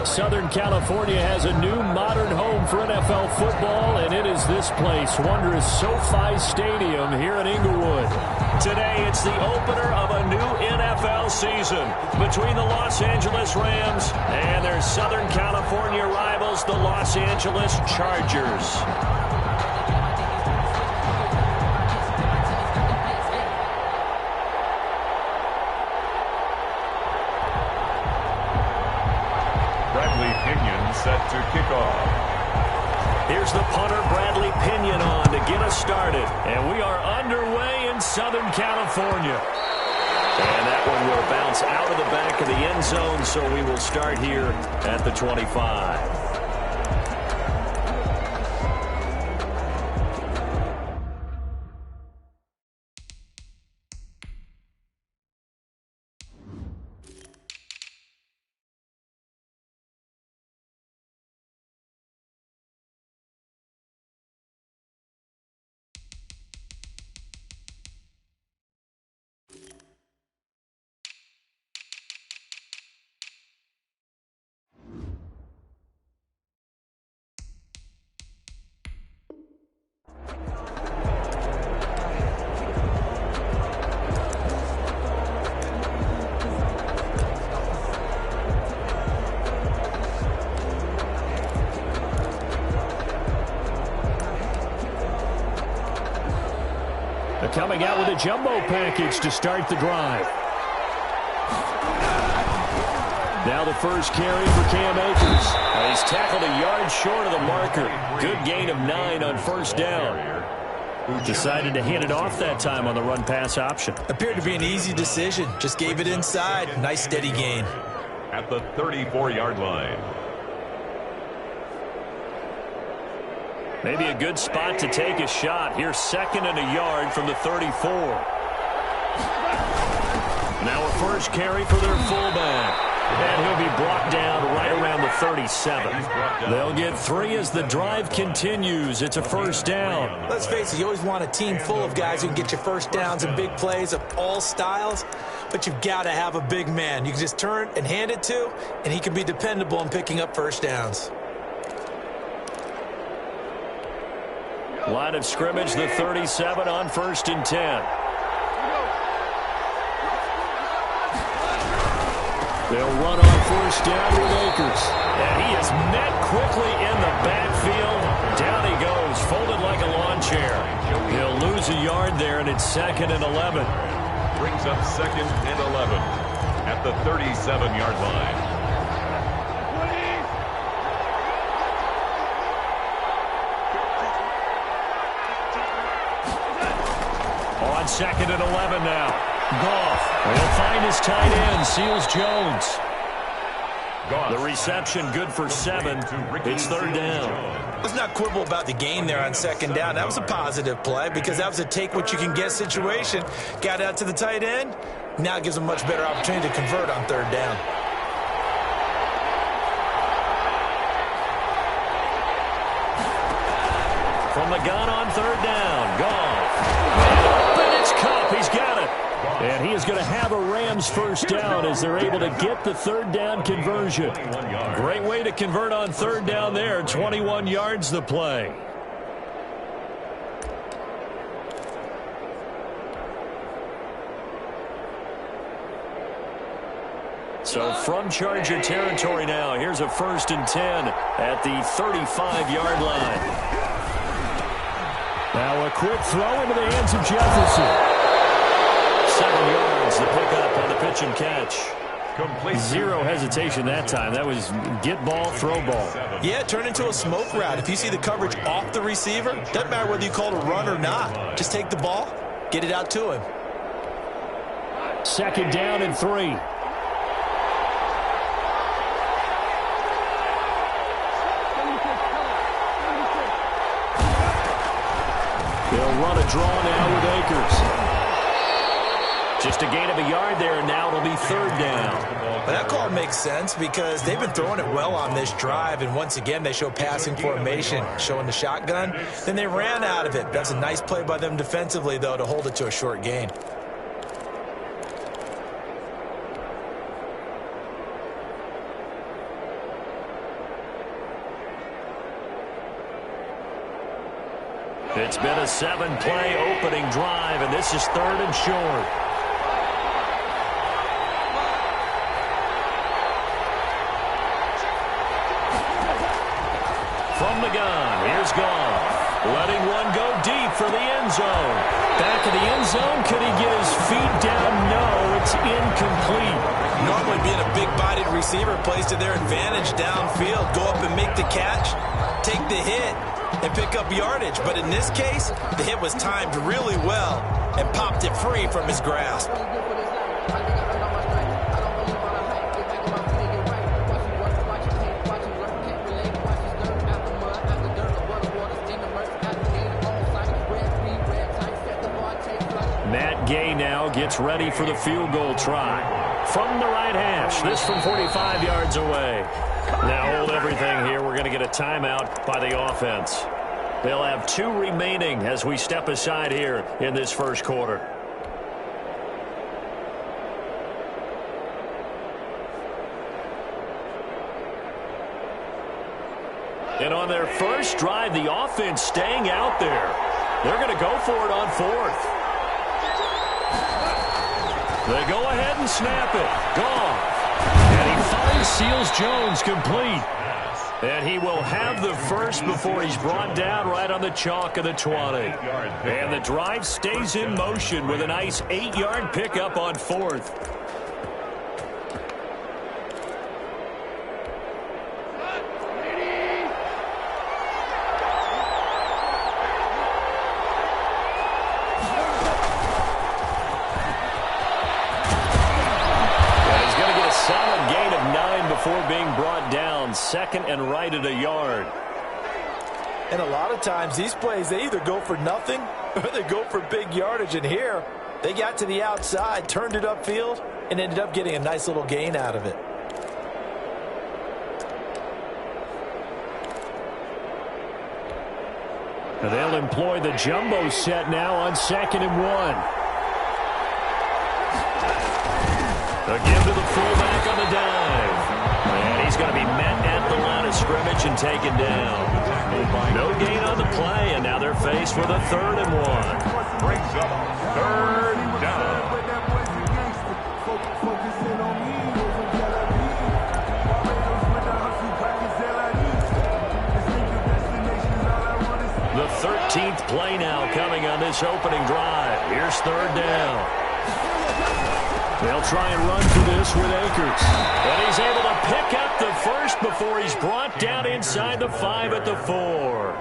Southern California has a new modern home for NFL football, and it is this place, wondrous SoFi Stadium here in Inglewood. Today, it's the opener of a new NFL season between the Los Angeles Rams and their Southern California rivals, the Los Angeles Chargers. Set to kick off. Here's the punter, Bradley Pinion, on to get us started. And we are underway in Southern California. And that one will bounce out of the back of the end zone, so we will start here at the 25. Coming out with a jumbo package to start the drive. Now the first carry for Cam Akers. He's tackled a yard short of the marker. Good gain of 9 on first down. Decided to hand it off that time on the run-pass option. Appeared to be an easy decision. Just gave it inside. Nice steady gain. At the 34-yard line. Maybe a good spot to take a shot. Here's 2nd and a yard from the 34. Now a first carry for their fullback. And he'll be brought down right around the 37. They'll get 3 as the drive continues. It's a first down. Let's face it, you always want a team full of guys who can get you first downs and big plays of all styles. But you've got to have a big man you can just turn and hand it to, and he can be dependable in picking up first downs. Line of scrimmage, the 37 on 1st and 10. They'll run on first down with Akers. And he is met quickly in the backfield. Down he goes, folded like a lawn chair. He'll lose a yard there, and it's 2nd and 11. Brings up 2nd and 11 at the 37-yard line. On 2nd and 11 now. Goff will find his tight end, Seals Jones. The reception good for 7. It's 3rd down. Let's not quibble about the gain there on 2nd down. That was a positive play because that was a take-what-you-can-get situation. Got out to the tight end. Now it gives them a much better opportunity to convert on 3rd down. From the gun on 3rd down. Goff. Cup, he's got it. And he is going to have a Rams first down as they're able to get the 3rd down conversion. Great way to convert on 3rd down there. 21 yards the play. So from Charger territory now, here's a 1st and 10 at the 35-yard line. Now a quick throw into the hands of Jefferson. 7 yards, the pickup on the pitch and catch. Zero hesitation that time. That was get ball, throw ball. Yeah, turn into a smoke route. If you see the coverage off the receiver, doesn't matter whether you call it a run or not. Just take the ball, get it out to him. 2nd down and 3. They'll run a draw now with Akers. Just a gain of a yard there, and now it'll be 3rd down. But that call makes sense because they've been throwing it well on this drive, and once again they show passing formation, showing the shotgun. Then they ran out of it. That's a nice play by them defensively, though, to hold it to a short gain. It's been a 7-play opening drive, and this is 3rd and short. From the gun, here's Goff. Letting one go deep for the end zone. Back of the end zone, could he get his feet down? No, it's incomplete. Normally being a big-bodied receiver plays to their advantage downfield. Go up and make the catch, take the hit, and pick up yardage. But in this case, the hit was timed really well and popped it free from his grasp. Gay now gets ready for the field goal try. From the right hash, this from 45 yards away. Now hold everything here. We're going to get a timeout by the offense. They'll have 2 remaining as we step aside here in this first quarter. And on their first drive, the offense staying out there. They're going to go for it on 4th. They go ahead and snap it. Goff. And he finds Seals-Jones complete. And he will have the first before he's brought down right on the chalk of the 20. And the drive stays in motion with a nice 8-yard pickup on 4th. Before being brought down, 2nd and right at a yard. And a lot of times these plays, they either go for nothing or they go for big yardage. And here, they got to the outside, turned it upfield, and ended up getting a nice little gain out of it. And they'll employ the jumbo set now on 2nd and 1. Again to the fullback on the dive. And he's going to be met at the line of scrimmage and taken down. No gain on the play, and now they're faced with a 3rd and 1. Brings up 3rd down. The 13th play now coming on this opening drive. Here's 3rd down. They'll try and run for this with Akers. And he's able to pick up the first before he's brought down inside the 5 at the 4.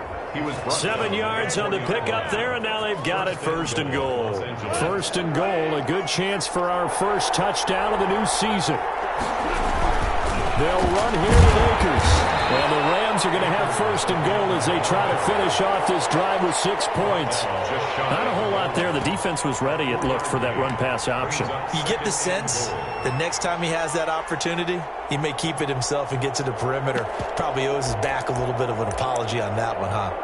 7 yards on the pickup there, and now they've got it 1st and goal. 1st and goal, a good chance for our first touchdown of the new season. They'll run here with Akers. And the Rams are going to have 1st and goal as they try to finish off this drive with 6 points. Not a whole lot there. The defense was ready, it looked, for that run-pass option. You get the sense that next time he has that opportunity, he may keep it himself and get to the perimeter. Probably owes his back a little bit of an apology on that one, huh?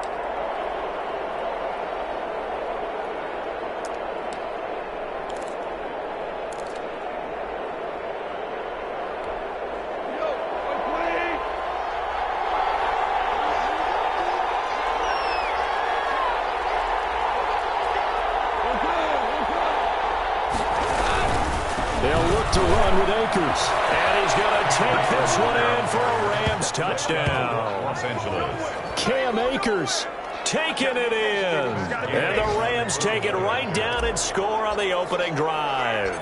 To run with Akers. And he's going to take this one in for a Rams touchdown. Los Angeles. Cam Akers taking it in. And the Rams take it right down and score on the opening drive.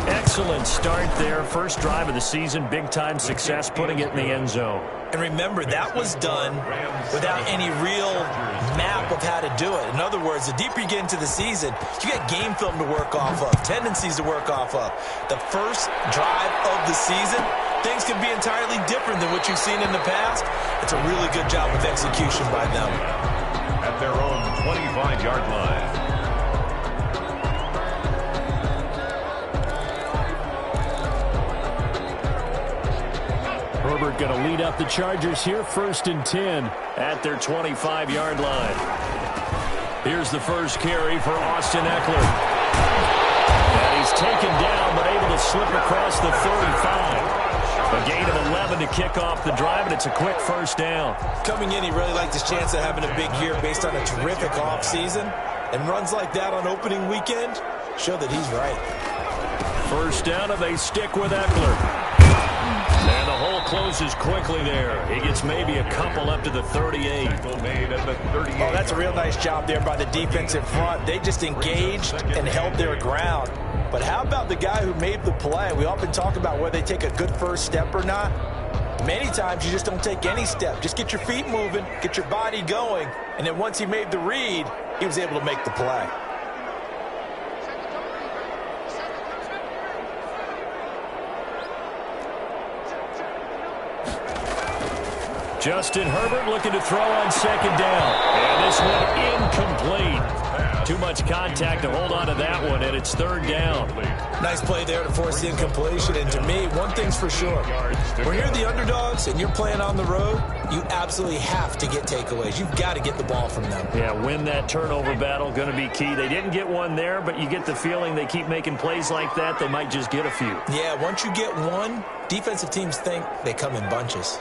Excellent start there. First drive of the season. Big-time success putting it in the end zone. And remember, that was done without any real map of how to do it. In other words, the deeper you get into the season, you got game film to work off of, tendencies to work off of. The first drive of the season, things can be entirely different than what you've seen in the past. It's a really good job of execution by them. At their own 25-yard line. Herbert going to lead up the Chargers here, 1st and 10 at their 25-yard line. Here's the first carry for Austin Eckler. And he's taken down but able to slip across the 35. A gain of 11 to kick off the drive, and it's a quick first down. Coming in, he really liked his chance of having a big year based on a terrific offseason. And runs like that on opening weekend show that he's right. First down, and they stick with Eckler. And the hole closes quickly there. He gets maybe a couple up to the 38. Made at the 38. Oh, that's a real nice job there by the defensive front. They just engaged and held their ground. But how about the guy who made the play? We often talk about whether they take a good first step or not. Many times you just don't take any step. Just get your feet moving, get your body going, and then once he made the read, he was able to make the play. Justin Herbert looking to throw on second down. And this one incomplete. Too much contact to hold on to that one, and it's third down. Nice play there to force the incompletion. And to me, one thing's for sure. When you're the underdogs and you're playing on the road, you absolutely have to get takeaways. You've got to get the ball from them. Yeah, win that turnover battle, going to be key. They didn't get one there, but you get the feeling they keep making plays like that, they might just get a few. Yeah, once you get one, defensive teams think they come in bunches.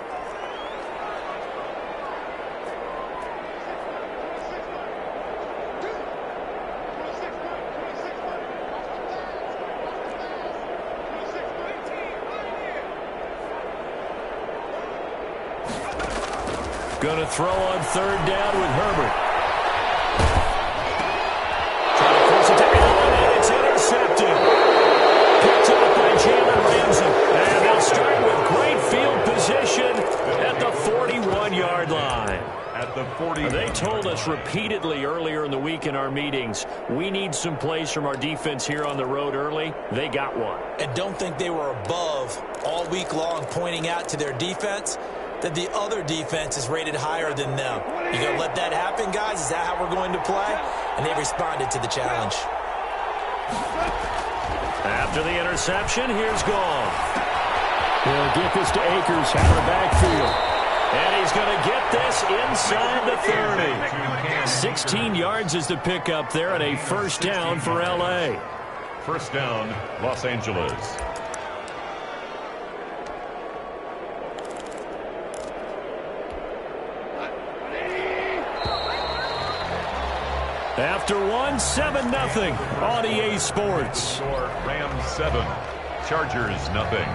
Going to throw on third down with Herbert. Trying to force it to Allen, and it's intercepted. Picked up by Jalen Ramsey. And they'll start with great field position at the 41-yard line. At the 40. They told us repeatedly earlier in the week in our meetings, we need some plays from our defense here on the road early. They got one. And don't think they were above all week long pointing out to their defense that the other defense is rated higher than them. You going to let that happen, guys? Is that how we're going to play? And they responded to the challenge. After the interception, here's Goff. He'll get this to Akers out of the backfield. And he's going to get this inside the 30. 16 yards is the pickup there, and a first down for L.A. First down, Los Angeles. After one, 7-0 on EA Sports. Score, Rams 7, Chargers nothing.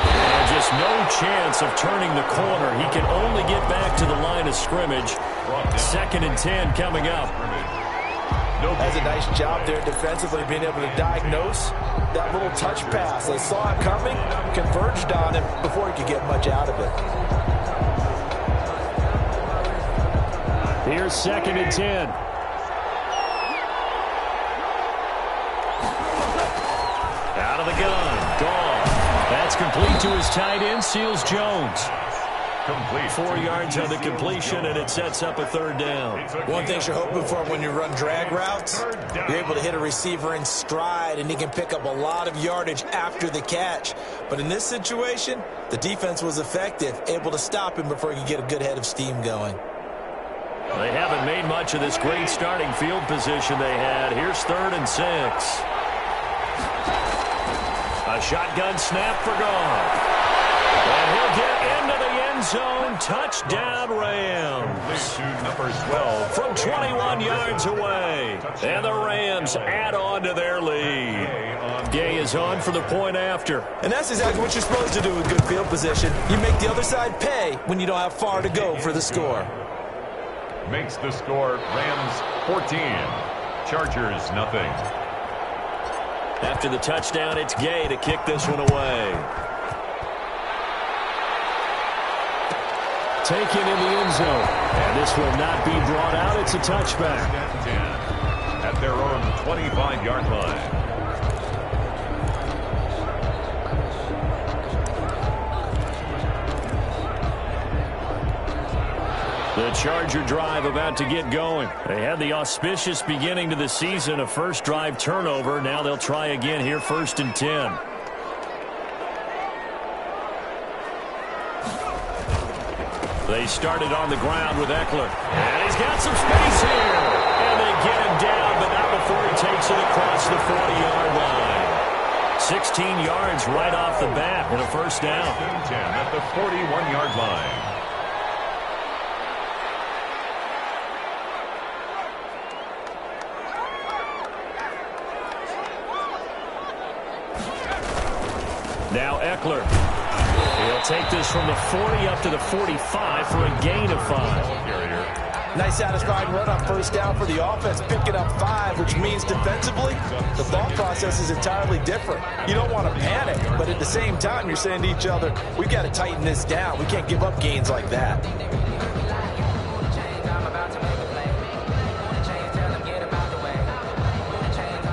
And just no chance of turning the corner. He can only get back to the line of scrimmage. Second and 10 coming up. That's a nice job there defensively, being able to diagnose that little touch pass. They saw it coming, converged on him before he could get much out of it. Here's second and 10. Out of the gun. Gone. That's complete to his tight end, Seals Jones. Complete. 4 yards on the completion, and it sets up a third down. One thing you're hoping for when you run drag routes, you're able to hit a receiver in stride, and he can pick up a lot of yardage after the catch. But in this situation, the defense was effective, able to stop him before he could get a good head of steam going. They haven't made much of this great starting field position they had. Here's third and 6. A shotgun snap for Goff. And he'll get into the end zone. Touchdown, Rams. Number 12. From 21 yards away. And the Rams add on to their lead. Gay is on for the point after. And that's exactly what you're supposed to do with good field position. You make the other side pay when you don't have far to go for the score. Makes the score Rams 14, Chargers nothing. After the touchdown, it's Gay to kick this one away. Taken in the end zone. And this will not be brought out. It's a touchback. At their own 25-yard line. The Charger drive about to get going. They had the auspicious beginning to the season, a first drive turnover. Now they'll try again here, first and 10. They started on the ground with Eckler. And he's got some space here. And they get him down, but not before he takes it across the 40-yard line. 16 yards right off the bat and a first down. 10 at the 41-yard line. Now Eckler. He'll take this from the 40 up to the 45 for a gain of 5. Nice satisfying run on first down for the offense, picking up 5, which means defensively, the thought process is entirely different. You don't want to panic, but at the same time, you're saying to each other, we've got to tighten this down. We can't give up gains like that.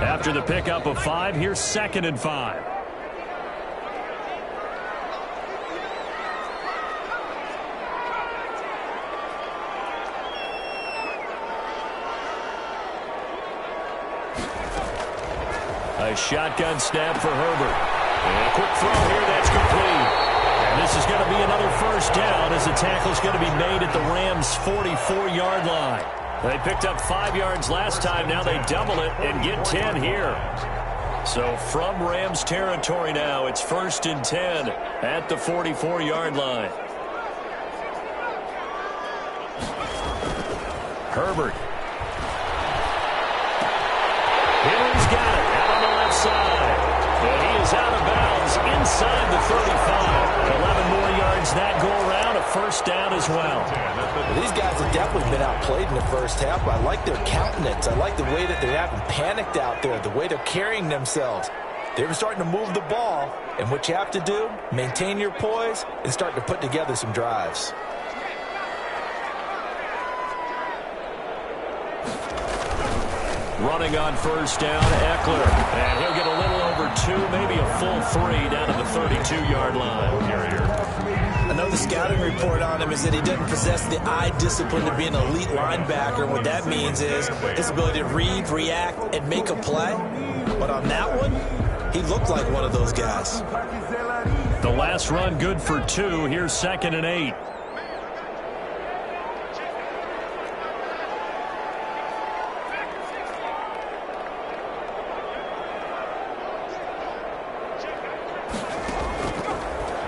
After the pickup of 5, here's 2nd and 5. A shotgun snap for Herbert. And a quick throw here, that's complete. And this is going to be another first down as the tackle's going to be made at the Rams' 44-yard line. They picked up 5 yards last time. Now they double it and get 10 here. So from Rams territory now, it's 1st and 10 at the 44-yard line. Herbert. Henry's got it. Side. And he is out of bounds inside the 35. 11 more yards that go around. A first down as well. These guys have definitely been outplayed in the first half. I like their countenance. I like the way that they haven't panicked out there, the way they're carrying themselves. They're starting to move the ball. And what you have to do, maintain your poise and start to put together some drives. Running on first down, Eckler. And he'll get a little over 2, maybe a full 3 down to the 32-yard line. I know the scouting report on him is that he doesn't possess the eye discipline to be an elite linebacker. And what that means is his ability to read, react, and make a play. But on that one, he looked like one of those guys. The last run good for 2. Here's 2nd and 8.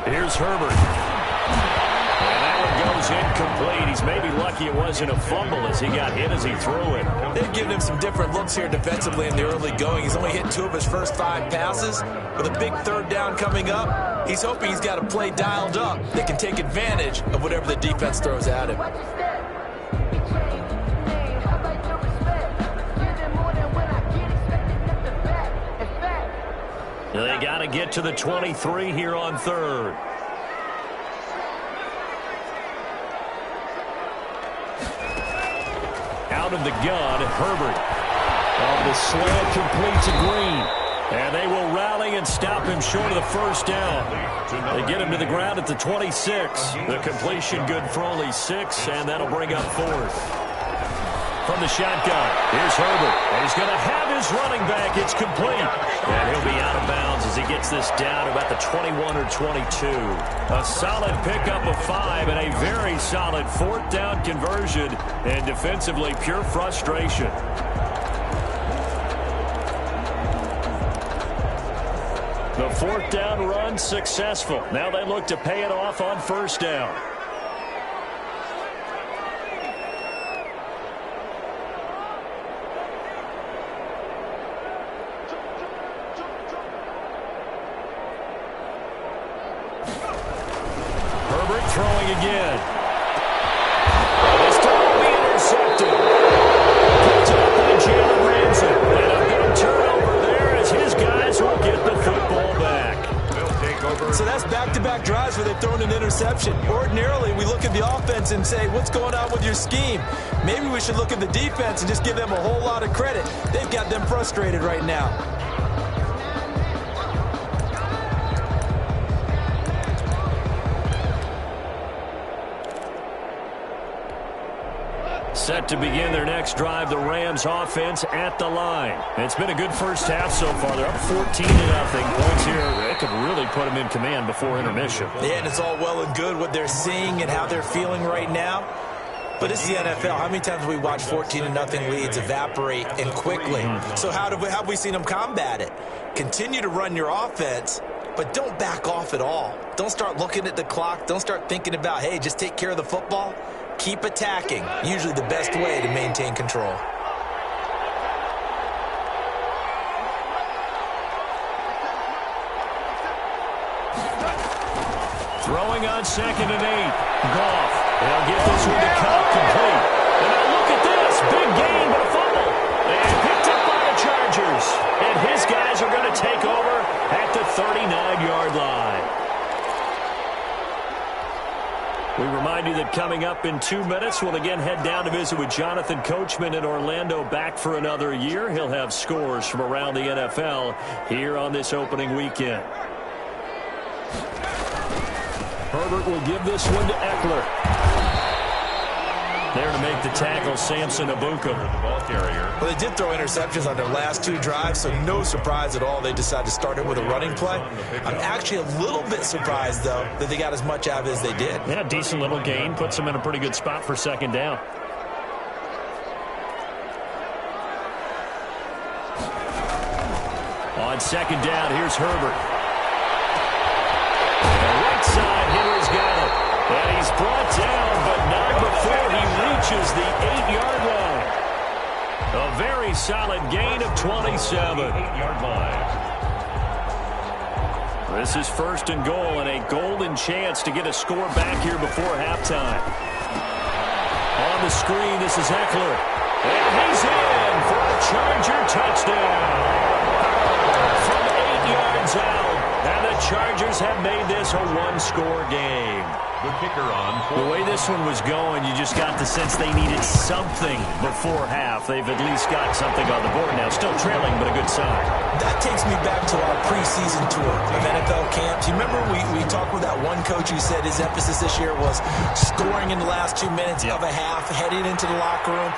Here's Herbert. And that one goes incomplete. He's maybe lucky it wasn't a fumble as he got hit as he threw it. They've given him some different looks here defensively in the early going. He's only hit 2 of his first 5 passes. With a big 3rd down coming up, he's hoping he's got a play dialed up that can take advantage of whatever the defense throws at him. They got to get to the 23 here on 3rd. Out of the gun, Herbert. On the slant, completes a Green. And they will rally and stop him short of the first down. They get him to the ground at the 26. The completion good for only 6, and that'll bring up 4th. From the shotgun, here's Herbert. And he's going to have his running back. It's complete. And he'll be out of bounds as he gets this down about the 21 or 22. A solid pickup of 5 and a very solid 4th down conversion. And defensively, pure frustration. The 4th down run successful. Now they look to pay it off on first down. Throwing again. This time will be intercepted. Picked up by Jalen Ramsey. And a big turnover there as his guys will get the football back. So that's back-to-back drives where they've thrown an interception. Ordinarily, we look at the offense and say, what's going on with your scheme? Maybe we should look at the defense and just give them a whole lot of credit. They've got them frustrated right now. Set to begin their next drive, the Rams offense at the line. It's been a good first half so far. They're up 14-0. Points here at could really put them in command before intermission. Yeah, and it's all well and good what they're seeing and how they're feeling right now. But it's the NFL. How many times have we watched 14-0 leads evaporate and quickly? So how have we seen them combat it? Continue to run your offense, but don't back off at all. Don't start looking at the clock. Don't start thinking about, hey, just take care of the football. Keep attacking. Usually the best way to maintain control. Throwing on 2nd and 8. Goff. They'll get this one to Cup complete. And now look at this. Big gain, but a fumble. And picked up by the Chargers. And his guys are going to take over at the 39-yard line. We remind you that coming up in 2 minutes, we'll again head down to visit with Jonathan Coachman in Orlando, back for another year. He'll have scores from around the NFL here on this opening weekend. Herbert will give this one to Eckler. There to make the tackle, Samson Abuka. The ball carrier. Well, they did throw interceptions on their last 2 drives, so no surprise at all they decided to start it with a running play. I'm actually a little bit surprised, though, that they got as much out of it as they did. Yeah, decent little gain. Puts them in a pretty good spot for 2nd down. On 2nd down, here's Herbert. Side, Henry's got it. And he's brought down, but not before he reaches the 8-yard line. A very solid gain of 27. 8-yard line. This is 1st and goal, and a golden chance to get a score back here before halftime. On the screen, this is Eckler. And he's in for a Charger touchdown. From 8 yards out. And the Chargers have made this a one-score game. The kicker on. The way this one was going, you just got the sense they needed something before half. They've at least got something on the board now. Still trailing, but a good sign. That takes me back to our preseason tour of NFL camps. You remember we talked with that one coach who said his emphasis this year was scoring in the last 2 minutes of a half, heading into the locker room.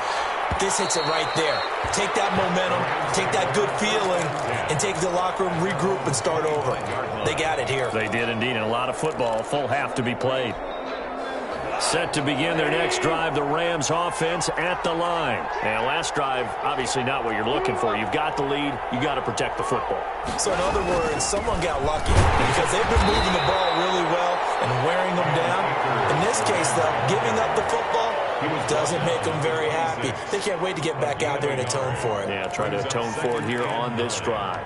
This hits it right there. Take that momentum, take that good feeling, and take the locker room, regroup, and start over. They got it here. They did indeed, and a lot of football, full half to be played. Set to begin their next drive, the Rams offense at the line. And last drive, obviously not what you're looking for. You've got the lead. You got to protect the football. So in other words, someone got lucky because they've been moving the ball really well and wearing them down. In this case, though, giving up the football doesn't make them very happy. They can't wait to get back out there and atone for it. Yeah, try to atone for it here on this drive.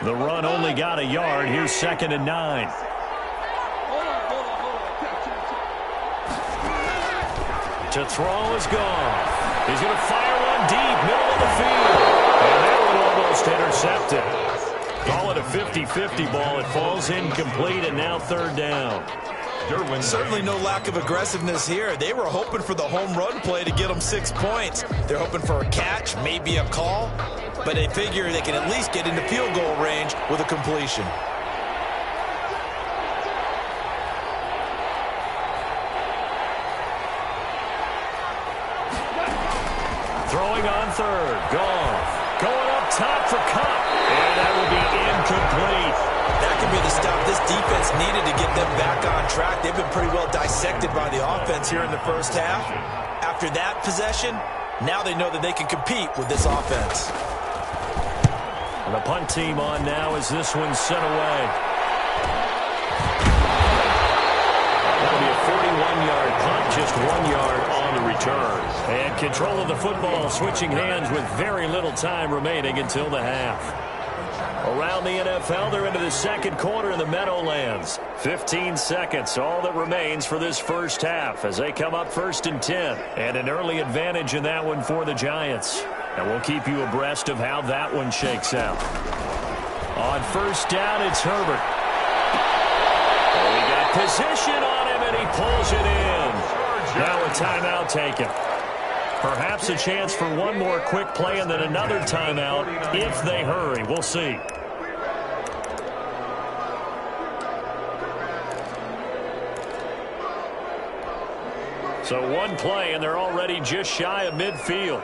The run only got a yard. Here's 2nd and 9. To throw is gone. He's going to fire one deep, middle of the field. And that one almost intercepted. Call it a 50-50 ball. It falls incomplete, and now 3rd down. Certainly no lack of aggressiveness here. They were hoping for the home run play to get them 6 points. They're hoping for a catch, maybe a call, but they figure they can at least get into field goal range with a completion. Throwing on 3rd. Goff. Going up top for Cup. And that will be incomplete. That could be the stop this defense needed to get them back on track. They've been pretty well dissected by the offense here in the first half. After that possession, now they know that they can compete with this offense. And the punt team on now as this one's sent away. That'll be a 41-yard punt, just 1 yard on the return. And control of the football switching hands with very little time remaining until the half. Around the NFL, they're into the 2nd quarter in the Meadowlands. 15 seconds, all that remains for this first half as they come up 1st and 10. And an early advantage in that one for the Giants. And we'll keep you abreast of how that one shakes out. On 1st down, it's Herbert. Oh, we got position on him, and he pulls it in. Now a timeout taken. Perhaps a chance for one more quick play and then another timeout if they hurry. We'll see. So one play, and they're already just shy of midfield.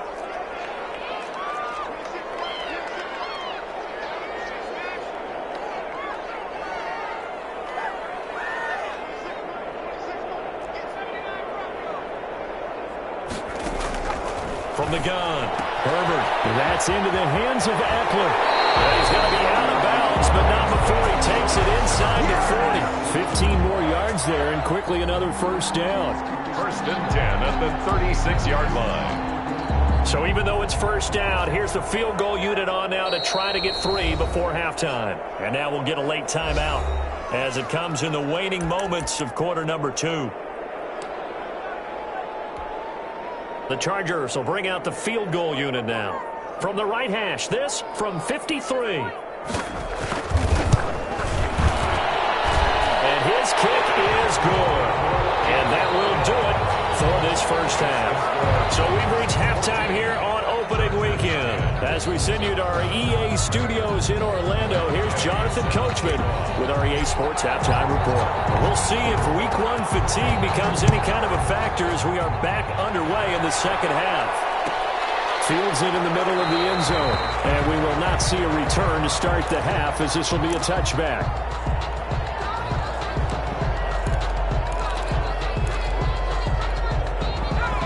from the gun. Herbert, that's into the hands of Eckler. And he's going to be out of bounds, but not before he takes it inside the 40. 15 more yards there, and quickly another first down. First and 10 at the 36-yard line. So even though it's first down, here's the field goal unit on now to try to get 3 before halftime. And now we'll get a late timeout as it comes in the waning moments of quarter number 2. The Chargers will bring out the field goal unit now. From the right hash, this from 53. And his kick is good. And that will do it for this first half. So we've reached halftime here on opening weekend. As we send you to our EA studios in Orlando, here's Jonathan Coachman with our EA Sports Halftime Report. We'll see if Week 1 fatigue becomes any kind of a factor as we are back underway in the second half. Fields it in the middle of the end zone, and we will not see a return to start the half as this will be a touchback.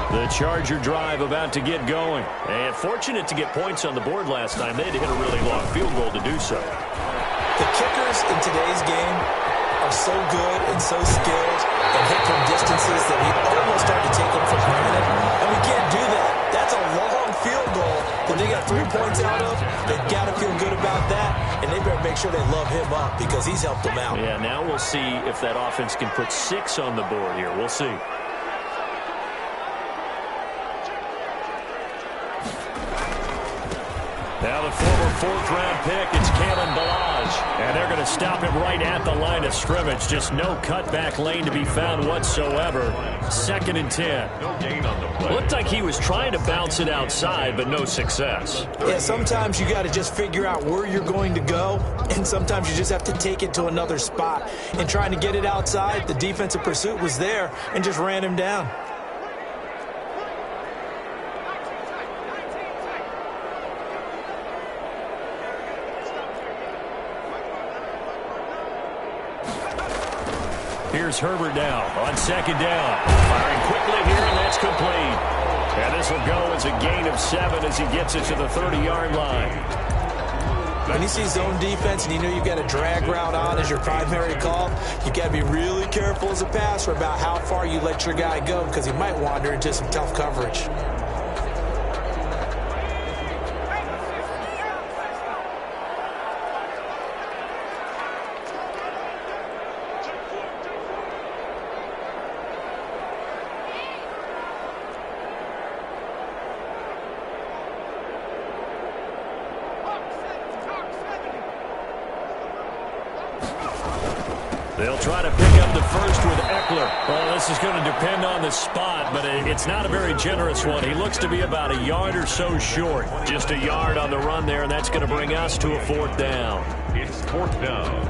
The Charger drive about to get going. And fortunate to get points on the board last time. They had to hit a really long field goal to do so. The kickers in today's game are so good and so skilled and hit from distances that we almost start to take them for granted. And we can't do that. That's a long field goal that they got 3 points out of. They've got to feel good about that. And they better make sure they love him up because he's helped them out. Yeah, now we'll see if that offense can put 6 on the board here. We'll see. Now the former 4th-round pick, it's Kalen Ballage. And they're going to stop him right at the line of scrimmage. Just no cutback lane to be found whatsoever. 2nd and 10. No gain on the play. Looked like he was trying to bounce it outside, but no success. Yeah, sometimes you got to just figure out where you're going to go, and sometimes you just have to take it to another spot. And trying to get it outside, the defensive pursuit was there and just ran him down. Here's Herbert now on 2nd down. Firing quickly here, and that's complete. And this will go as a gain of 7 as he gets it to the 30-yard line. When you see zone defense and you know you've got a drag route on as your primary call, you got to be really careful as a passer about how far you let your guy go because he might wander into some tough coverage. They'll try to pick up the first with Eckler. Well, this is going to depend on the spot, but it's not a very generous one. He looks to be about a yard or so short. Just a yard on the run there, and that's going to bring us to a 4th down. It's 4th down.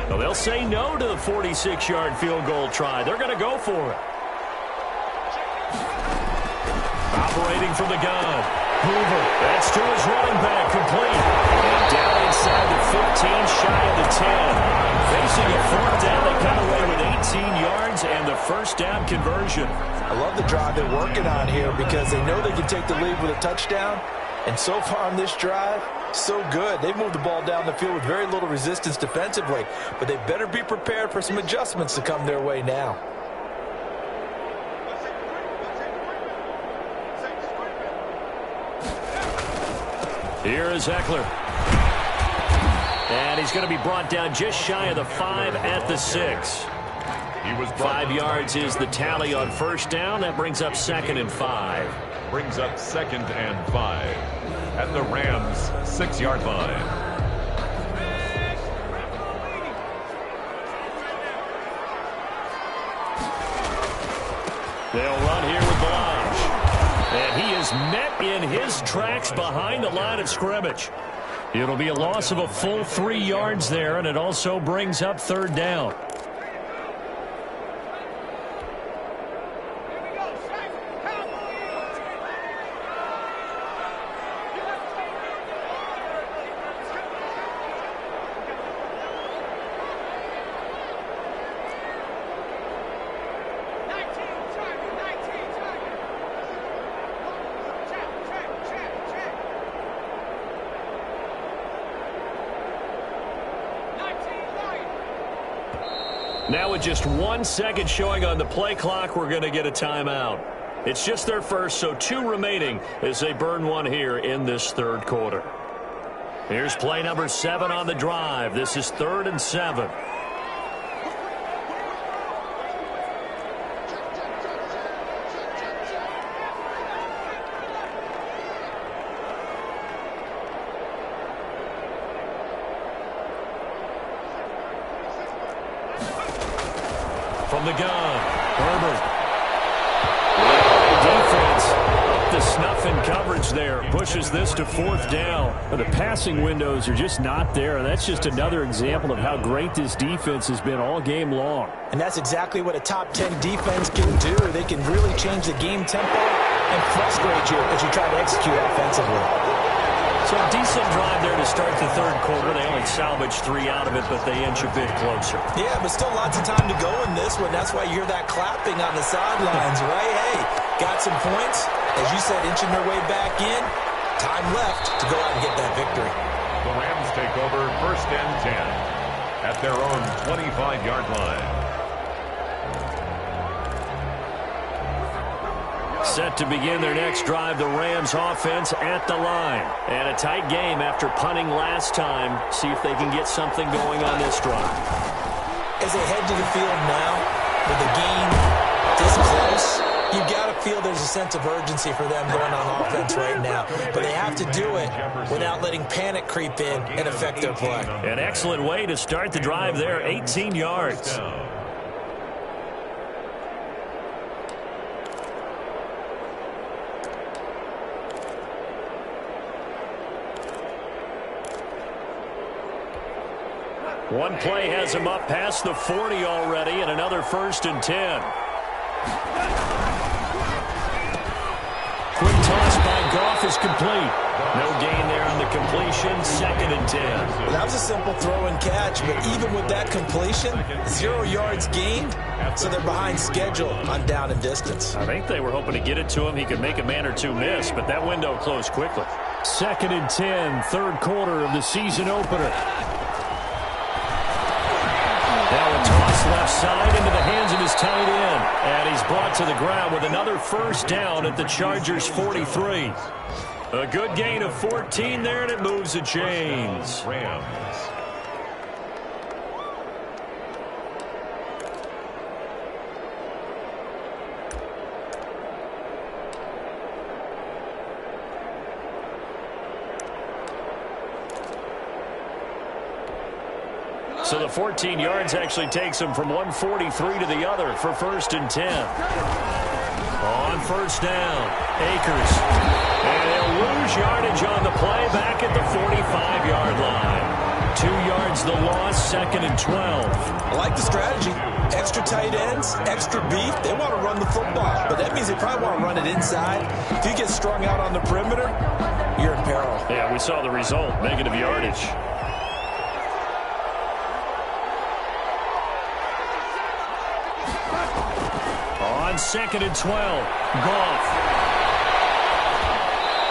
Well, they'll say no to the 46-yard field goal try. They're going to go for it. Operating from the gun. Hoover. That's to his running back. Complete. And down inside the 15, shy of the 10. Facing a 4th down, they come away with 18 yards and the first down conversion. I love the drive they're working on here because they know they can take the lead with a touchdown. And so far on this drive, so good. They've moved the ball down the field with very little resistance defensively. But they better be prepared for some adjustments to come their way now. Here is Eckler. And he's going to be brought down just shy of the 5 at the 6. He was 5 yards is the tally on first down. That brings up 2nd and 5. Brings up 2nd and 5 at the Rams' 6-yard line. They'll run here with Blanche. And he is met in his tracks behind the line of scrimmage. It'll be a loss of a full 3 yards there, and it also brings up 3rd down. Now with just 1 second showing on the play clock, we're going to get a timeout. It's just their first, so 2 remaining as they burn one here in this third quarter. Here's play number 7 on the drive. This is 3rd and 7. From the gun, Herbert. Defense up to snuff in coverage there. Pushes this to 4th down. The passing windows are just not there. That's just another example of how great this defense has been all game long. And that's exactly what a top 10 defense can do. They can really change the game tempo and frustrate you as you try to execute offensively. So a decent drive there to start the third quarter. They only salvaged 3 out of it, but they inch a bit closer. Yeah, but still lots of time to go in this one. That's why you hear that clapping on the sidelines, right? Hey, got some points. As you said, inching their way back in. Time left to go out and get that victory. The Rams take over 1st and 10 at their own 25-yard line. Set to begin their next drive, the Rams offense at the line. And a tight game after punting last time. See if they can get something going on this drive. As they head to the field now, with the game this close, you've got to feel there's a sense of urgency for them going on offense right now. But they have to do it without letting panic creep in and affect their play. An excellent way to start the drive there, 18 yards. One play has him up past the 40 already, and another 1st and 10. Quick toss by Goff is complete. No gain there on the completion, 2nd and 10. Well, that was a simple throw and catch, but even with that completion, 0 yards gained, so they're behind schedule on down and distance. I think they were hoping to get it to him. He could make a man or 2 miss, but that window closed quickly. 2nd and 10, third quarter of the season opener. Now a toss left side into the hands of his tight end. And he's brought to the ground with another 1st down at the Chargers' 43. A good gain of 14 there, and it moves the chains. Rams. So the 14 yards actually takes him from 143 to the other for 1st and 10. On 1st down, Akers. And they'll lose yardage on the play back at the 45-yard line. 2 yards the loss, 2nd and 12. I like the strategy. Extra tight ends, extra beef. They want to run the football, but that means they probably want to run it inside. If you get strung out on the perimeter, you're in peril. Yeah, we saw the result, negative yardage. On 2nd and 12, Goff.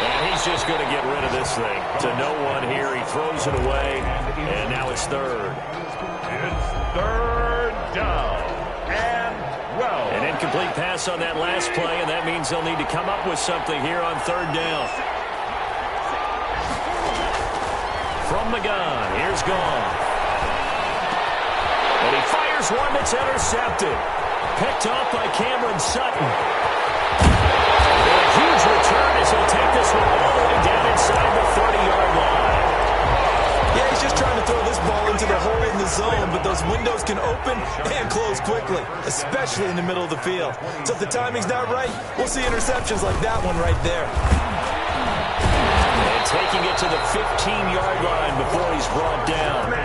And he's just going to get rid of this thing to no one here. He throws it away, and now it's 3rd. It's 3rd down and well. An incomplete pass on that last play, and that means they'll need to come up with something here on 3rd down. From the gun, here's Goff. And he fires one that's intercepted. Picked off by Cameron Sutton. And a huge return as he'll take this one all the way down inside the 30-yard line. Yeah, he's just trying to throw this ball into the hole in the zone, but those windows can open and close quickly, especially in the middle of the field. So if the timing's not right, we'll see interceptions like that one right there. And taking it to the 15-yard line before he's brought down.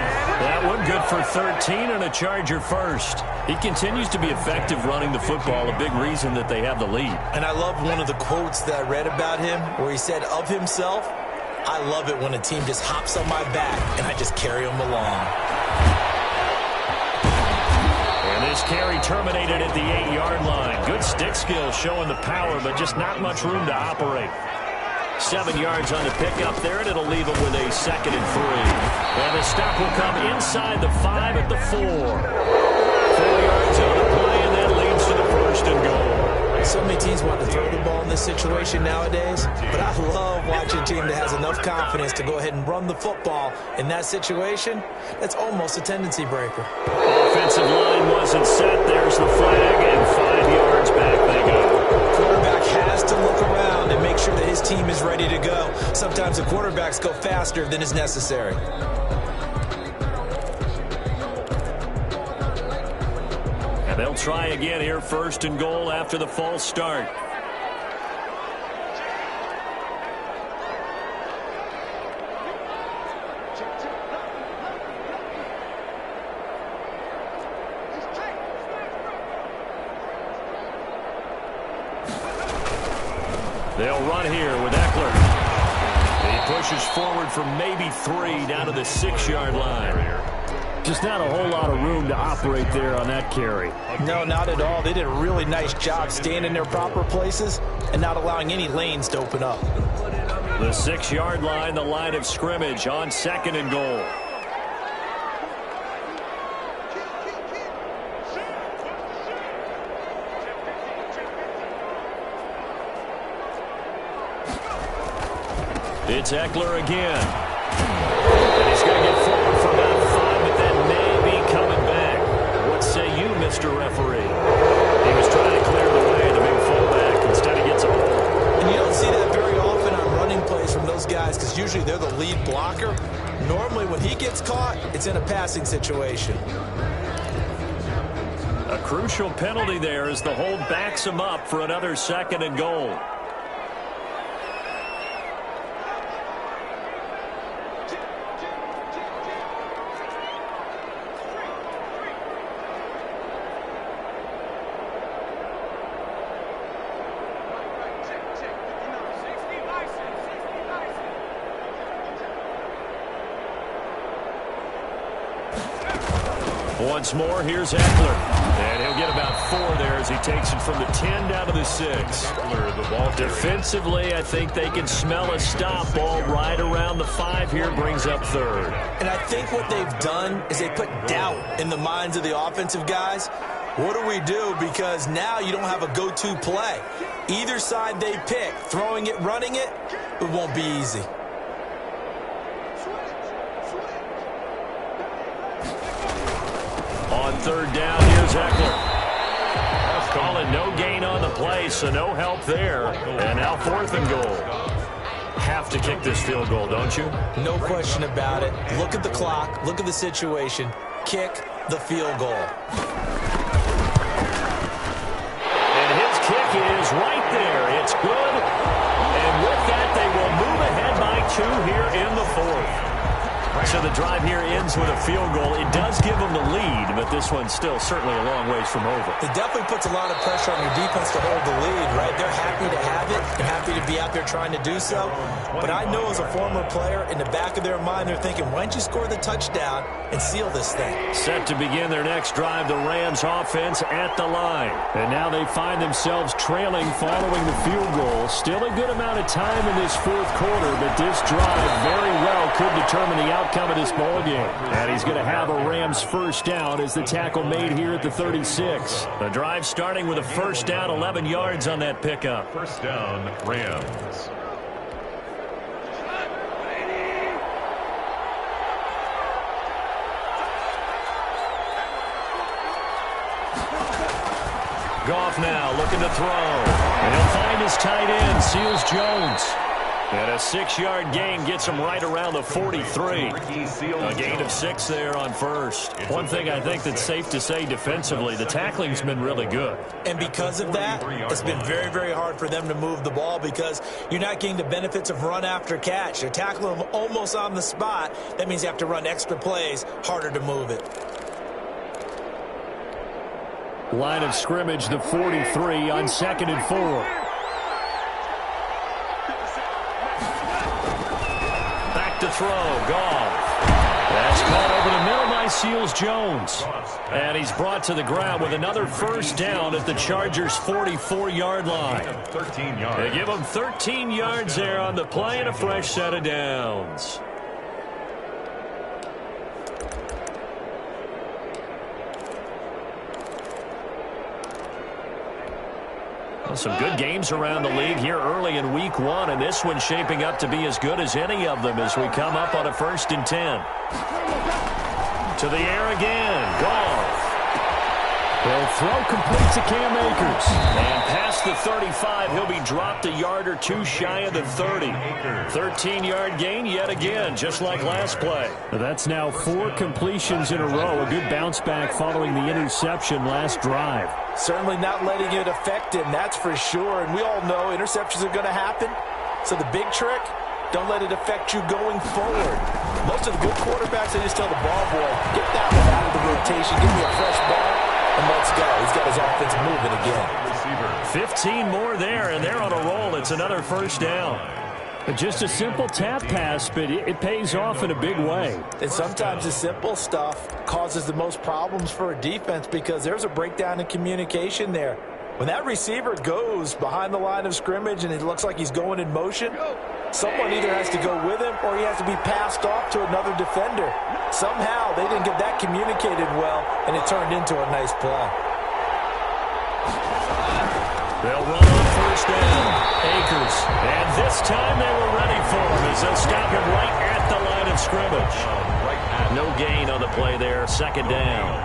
That one good for 13 and a Charger first. He continues to be effective running the football, a big reason that they have the lead. And I love one of the quotes that I read about him where he said of himself, I love it when a team just hops on my back and I just carry them along. And this carry terminated at the 8-yard line. Good stick skill showing the power, but just not much room to operate. 7 yards on the pickup there, and it'll leave him with a 2nd and 3. And the stop will come inside the 5 at the 4. first and goal. So many teams want to throw the ball in this situation nowadays, but I love watching a team that has enough confidence to go ahead and run the football in that situation. That's almost a tendency breaker. Offensive line wasn't set. There's the flag, and 5 yards back they go. Quarterback has to look around and make sure that his team is ready to go. Sometimes the quarterbacks go faster than is necessary. And they'll try again here, first and goal after the false start. They'll run here with Eckler. He pushes forward for maybe 3 down to the 6-yard line. Just not a whole lot of room to operate there on that carry. No, not at all. They did a really nice job staying in their proper places and not allowing any lanes to open up. The 6-yard line, the line of scrimmage on 2nd and goal. It's Eckler again. And he's going to get forward for about 5, but then maybe coming back. What say you, Mr. Referee? He was trying to clear the way, the big fullback. Instead, he gets a hold. And you don't see that very often on running plays from those guys because usually they're the lead blocker. Normally, when he gets caught, it's in a passing situation. A crucial penalty there as the hold backs him up for another 2nd and goal. Once more, here's Eckler. And he'll get about 4 there as he takes it from the 10 down to the 6. The ball Defensively, I think they can smell a stop. Ball right around the 5 here, brings up 3rd. And I think what they've done is they put doubt in the minds of the offensive guys. What do we do? Because now you don't have a go-to play. Either side they pick, throwing it, running it, it won't be easy. On 3rd down, here's Eckler. Calling no gain on the play, so no help there. And now 4th and goal. Have to kick this field goal, don't you? No question about it. Look at the clock. Look at the situation. Kick the field goal. And his kick is right there. It's good. And with that, they will move ahead by 2 here in the 4th. So the drive here ends with a field goal. It does give them the lead, but this one's still certainly a long ways from over. It definitely puts a lot of pressure on your defense to hold the lead, right? They're happy to have it and happy to be out there trying to do so. But I know as a former player, in the back of their mind, they're thinking, why don't you score the touchdown and seal this thing? Set to begin their next drive, the Rams offense at the line. And now they find themselves trailing following the field goal. Still a good amount of time in this 4th quarter, but this drive very well could determine the outcome of this ball game. And he's going to have a Rams first down as the tackle made here at the 36. The drive starting with a first down, 11 yards on that pickup. First down, Rams. Goff now looking to throw. And he'll find his tight end, Seals Jones. And a 6-yard gain gets him right around the 43. A gain of 6 there on first. One thing I think that's safe to say defensively, the tackling's been really good. And because of that, it's been very, very hard for them to move the ball because you're not getting the benefits of run after catch. They're tackling them almost on the spot. That means you have to run extra plays, harder to move it. Line of scrimmage, the 43 on 2nd and 4. To throw, Goff. That's caught over the middle by Seals Jones. And he's brought to the ground with another first down at the Chargers' 44-yard line. They give him 13 yards there on the play and a fresh set of downs. Some good games around the league here early in week 1, and this one's shaping up to be as good as any of them as we come up on a 1st and 10. To the air again. Goff. He'll throw complete to Cam Akers. And past the 35, he'll be dropped a yard or two shy of the 30. 13-yard gain yet again, just like last play. That's now 4 completions in a row. A good bounce back following the interception last drive. Certainly not letting it affect him, that's for sure. And we all know interceptions are going to happen. So the big trick, don't let it affect you going forward. Most of the good quarterbacks, they just tell the ball boy, get that one out of the rotation, give me a fresh ball, and let's go. He's got his offense moving again. 15 more there, and they're on a roll. It's another 1st down. Just a simple tap pass, but it pays off in a big way. And sometimes the simple stuff causes the most problems for a defense because there's a breakdown in communication there. When that receiver goes behind the line of scrimmage and it looks like he's going in motion, someone either has to go with him or he has to be passed off to another defender. Somehow they didn't get that communicated well, and it turned into a nice play. They'll run on 1st down. Akers. And this time they were ready for him as they'll stop him right at the line of scrimmage. No gain on the play there. 2nd down.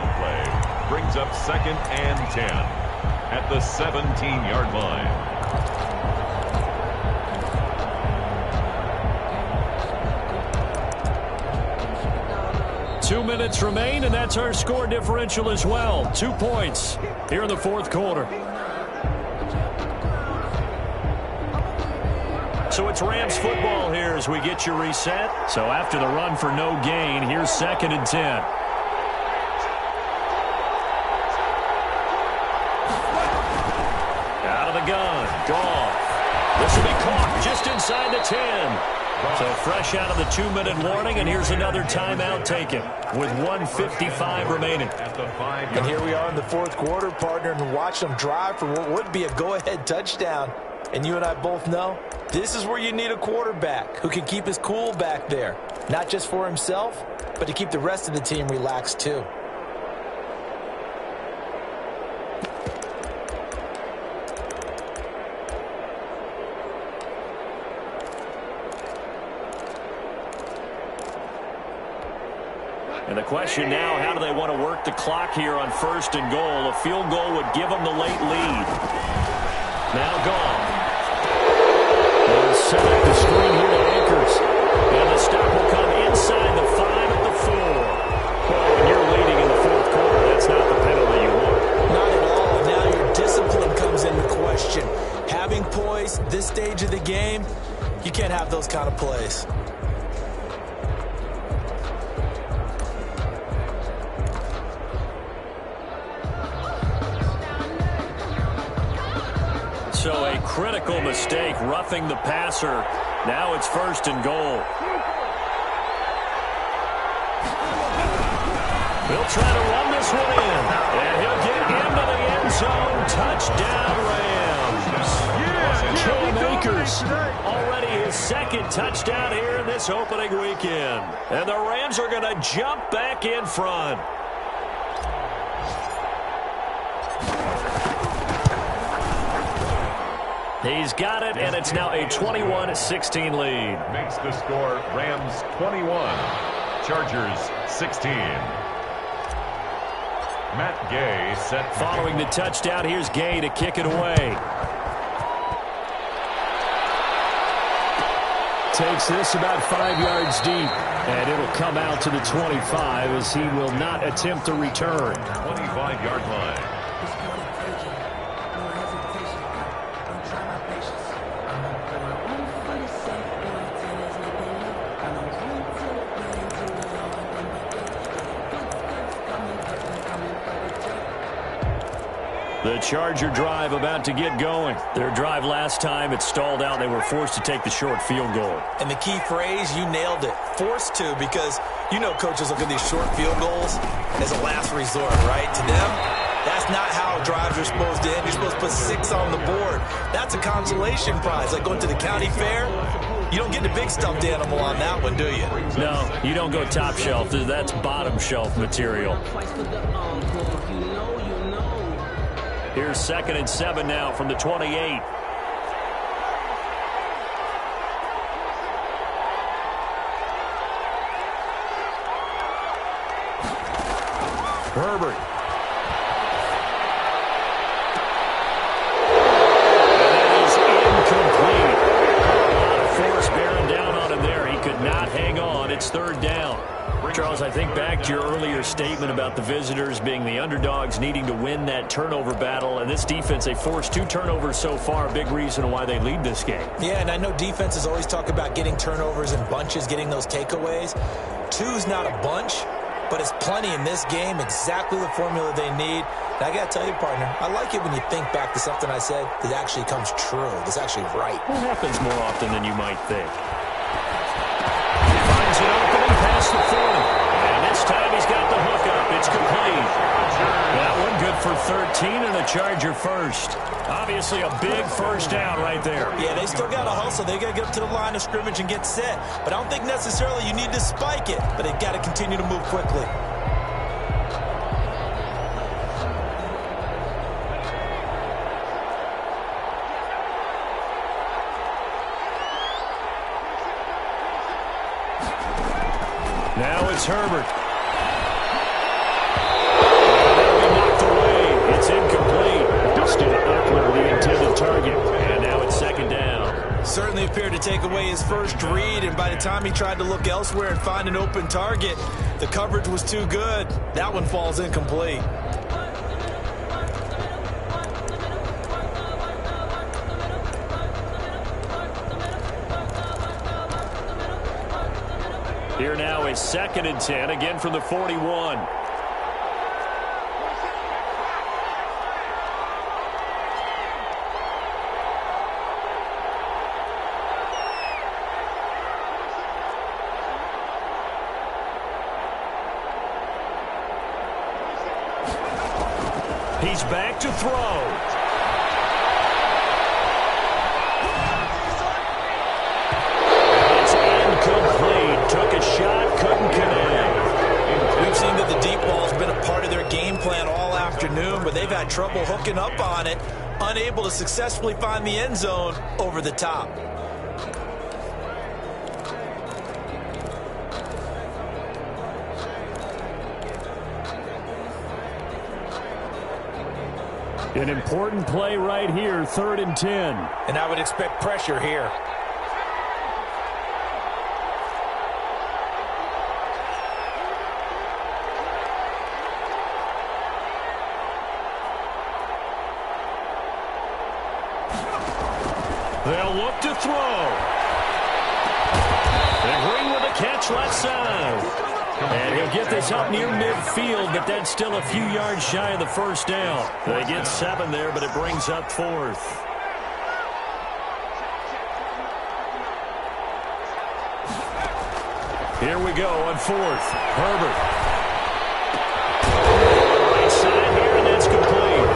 Brings up 2nd and 10 at the 17-yard line. Two minutes remain, and that's our score differential as well. 2 points here in the 4th quarter. So it's Rams football here as we get you reset. So after the run for no gain, here's 2nd and 10. Out of the gun. Goff. This will be caught just inside the 10. So fresh out of the 2-minute warning, and here's another timeout taken with 1:55 remaining. And here we are in the 4th quarter, partner, and watch them drive for what would be a go-ahead touchdown. And you and I both know this is where you need a quarterback who can keep his cool back there. Not just for himself, but to keep the rest of the team relaxed too. And the question now, how do they want to work the clock here on 1st and goal? A field goal would give them the late lead. Now Goff. They'll set up the screen here to Akers. And the stop will come inside the 5 at the 4. Well, when you're leading in the 4th quarter, that's not the penalty you want. Not at all. And now your discipline comes into question. Having poise this stage of the game, you can't have those kind of plays. So a critical mistake, roughing the passer. Now it's 1st and goal. He'll try to run this one in. And he'll get into the end zone. Touchdown, Rams. Cam Akers, already his 2nd touchdown here in this opening weekend. And the Rams are going to jump back in front. He's got it, and it's now a 21-16 lead. Makes the score Rams 21, Chargers 16. Matt Gay set. Following the touchdown, here's Gay to kick it away. Takes this about 5 yards deep, and it'll come out to the 25 as he will not attempt to return. 25-yard line. The Charger drive about to get going. Their drive last time, it stalled out. They were forced to take the short field goal. And the key phrase, you nailed it, forced to, because you know coaches look at these short field goals as a last resort, right? To them, that's not how drives are supposed to end. You're supposed to put 6 on the board. That's a consolation prize, like going to the county fair. You don't get the big stuffed animal on that one, do you? No, you don't go top shelf. That's bottom shelf material. Here's 2nd and 7 now from the 28. Herbert. And that is incomplete. A lot of force bearing down on him there. He could not hang on. It's 3rd down. Charles, I think back to your earlier statement about the visitors being the underdogs needing to win that turnover battle. And this defense, they forced 2 turnovers so far, a big reason why they lead this game. Yeah, and I know defenses always talk about getting turnovers in bunches, getting those takeaways. 2's not a bunch, but it's plenty in this game, exactly the formula they need. And I got to tell you, partner, I like it when you think back to something I said that actually comes true, that's actually right. It happens more often than you might think. He finds an opening past the 40. And this time he's got the hook up. It's complete. That one good for 13 and a Charger first. Obviously a big first down right there. Yeah, they still got to hustle. They got to get up to the line of scrimmage and get set. But I don't think necessarily you need to spike it. But they've got to continue to move quickly. Now it's Herbert. That'll be knocked away. It's incomplete. Dustin Eckler, the intended target. And now it's 2nd down. Certainly appeared to take away his first read, and by the time he tried to look elsewhere and find an open target, the coverage was too good. That one falls incomplete. Here now is 2nd and 10, again from the 41. He's back to throw. Took a shot, couldn't connect. We've seen that the deep ball's been a part of their game plan all afternoon, but they've had trouble hooking up on it, unable to successfully find the end zone over the top. An important play right here, 3rd and 10. And I would expect pressure here. They'll look to throw. And Green with a catch left side. And he'll get this up near midfield, but that's still a few yards shy of the first down. They get 7 there, but it brings up 4th. Here we go on 4th. Herbert. Right side here, and that's complete.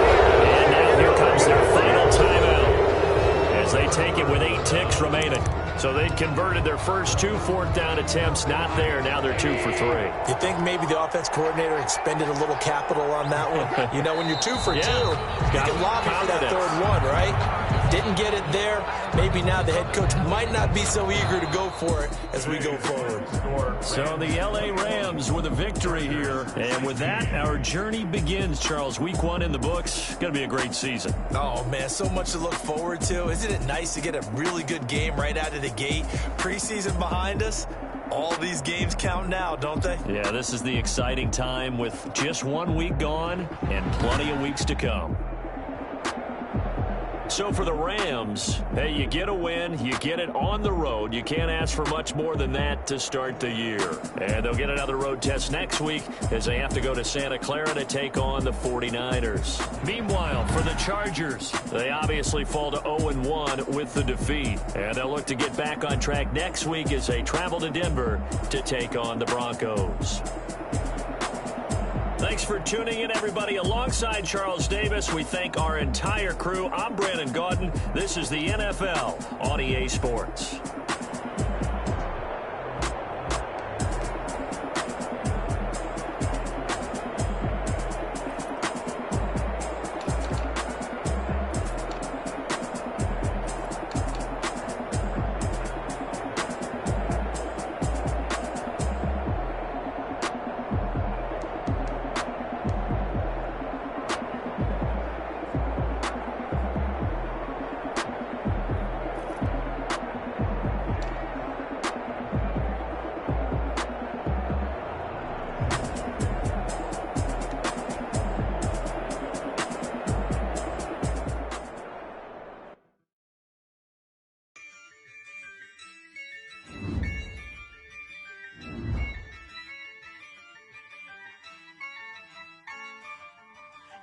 And now here comes their final timeout as they take it with 8 ticks remaining. So they converted their first 2 4th down attempts. Not there. Now they're 2 for 3. You think maybe the offense coordinator expended a little capital on that one? You know, when you're 2 for 2, you can lobby for that 3rd one, right? Didn't get it there. Maybe now the head coach might not be so eager to go for it as we go forward. So the L.A. Rams with a victory here. And with that, our journey begins, Charles. Week 1 in the books. Going to be a great season. Oh, man, so much to look forward to. Isn't it nice to get a really good game right out of the gate? Preseason behind us. All these games count now, don't they? Yeah, this is the exciting time with just 1 week gone and plenty of weeks to come. So for the Rams, hey, you get a win, you get it on the road. You can't ask for much more than that to start the year. And they'll get another road test next week as they have to go to Santa Clara to take on the 49ers. Meanwhile, for the Chargers, they obviously fall to 0-1 with the defeat. And they'll look to get back on track next week as they travel to Denver to take on the Broncos. Thanks for tuning in, everybody. Alongside Charles Davis, we thank our entire crew. I'm Brandon Gaudin. This is the NFL on EA Sports.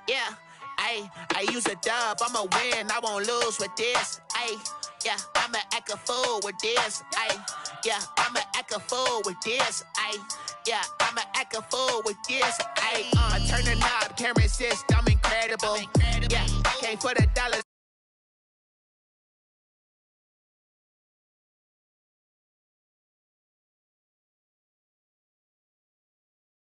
Yeah, I use a dub, I'ma win, I won't lose with this. Yeah, I'ma act a fool with this. Yeah, I'ma act a fool with this. Yeah, I'ma act a fool with this. I turn the knob, can't resist, I'm incredible. Yeah, came for the dollars.